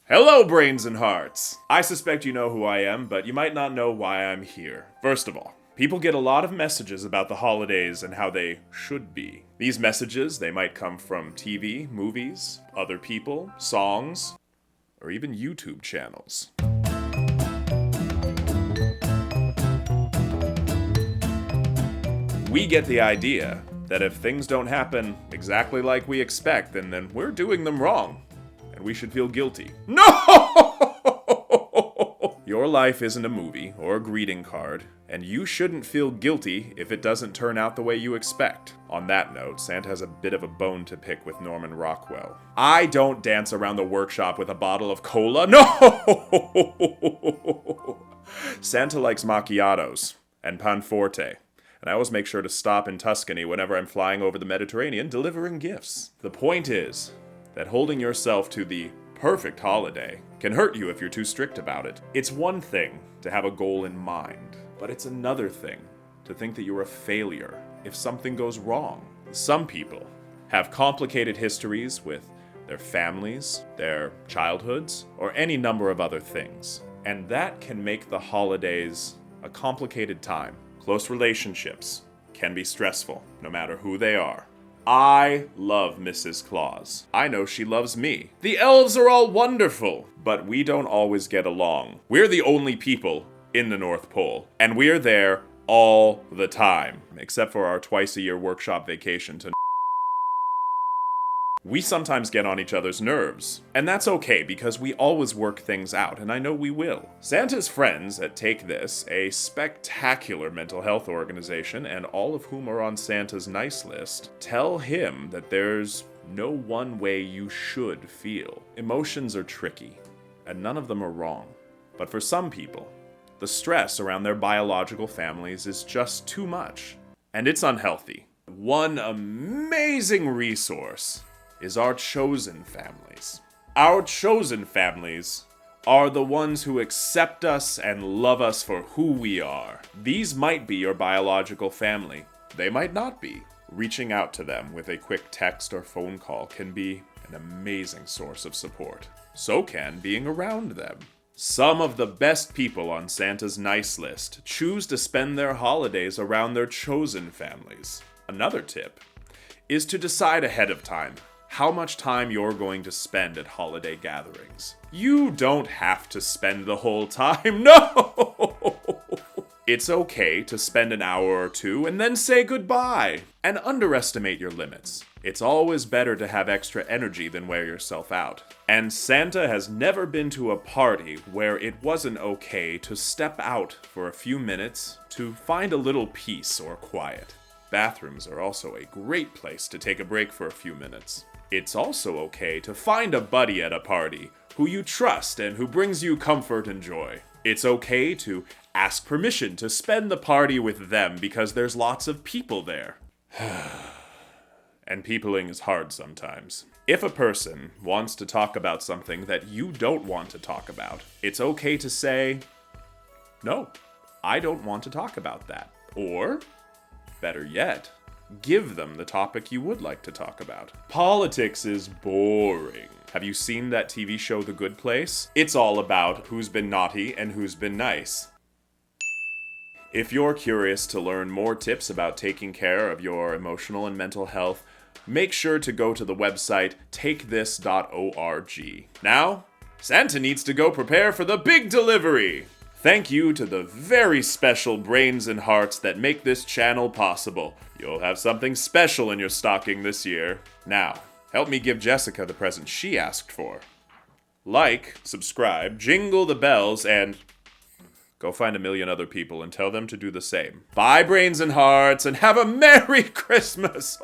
Hello, brains and hearts! I suspect you know who I am, but you might not know why I'm here. First of all, people get a lot of messages about the holidays and how they should be. These messages, they might come from TV, movies, other people, songs, or even YouTube channels. We get the idea that if things don't happen exactly like we expect, then we're doing them wrong. And we should feel guilty. No! Your life isn't a movie or a greeting card, and you shouldn't feel guilty if it doesn't turn out the way you expect. On that note, Santa has a bit of a bone to pick with Norman Rockwell. I don't dance around the workshop with a bottle of cola. No! Santa likes macchiatos and panforte. And I always make sure to stop in Tuscany whenever I'm flying over the Mediterranean delivering gifts. The point is that holding yourself to the perfect holiday can hurt you if you're too strict about it. It's one thing to have a goal in mind, but it's another thing to think that you're a failure if something goes wrong. Some people have complicated histories with their families, their childhoods, or any number of other things. And that can make the holidays a complicated time. Close relationships can be stressful, no matter who they are. I love Mrs. Claus. I know she loves me. The elves are all wonderful, but we don't always get along. We're the only people in the North Pole, and we're there all the time, except for our twice-a-year workshop vacation to We sometimes get on each other's nerves, and that's okay because we always work things out, and I know we will. Santa's friends at Take This, a spectacular mental health organization, and all of whom are on Santa's nice list, tell him that there's no one way you should feel. Emotions are tricky, and none of them are wrong. But for some people, the stress around their biological families is just too much, and it's unhealthy. One amazing resource is our chosen families. Our chosen families are the ones who accept us and love us for who we are. These might be your biological family. They might not be. Reaching out to them with a quick text or phone call can be an amazing source of support. So can being around them. Some of the best people on Santa's nice list choose to spend their holidays around their chosen families. Another tip is to decide ahead of time how much time you're going to spend at holiday gatherings. You don't have to spend the whole time, no! It's okay to spend an hour or two and then say goodbye. And underestimate your limits. It's always better to have extra energy than wear yourself out. And Santa has never been to a party where it wasn't okay to step out for a few minutes to find a little peace or quiet. Bathrooms are also a great place to take a break for a few minutes. It's also okay to find a buddy at a party who you trust and who brings you comfort and joy. It's okay to ask permission to spend the party with them because there's lots of people there. And peopling is hard sometimes. If a person wants to talk about something that you don't want to talk about, it's okay to say, no, I don't want to talk about that. Or, better yet, give them the topic you would like to talk about. Politics is boring. Have you seen that TV show The Good Place? It's all about who's been naughty and who's been nice. If you're curious to learn more tips about taking care of your emotional and mental health, make sure to go to the website takethis.org. Now, Santa needs to go prepare for the big delivery! Thank you to the very special brains and hearts that make this channel possible. You'll have something special in your stocking this year. Now, help me give Jessica the present she asked for. Like, subscribe, jingle the bells, and go find a million other people and tell them to do the same. Bye, brains and hearts, and have a Merry Christmas!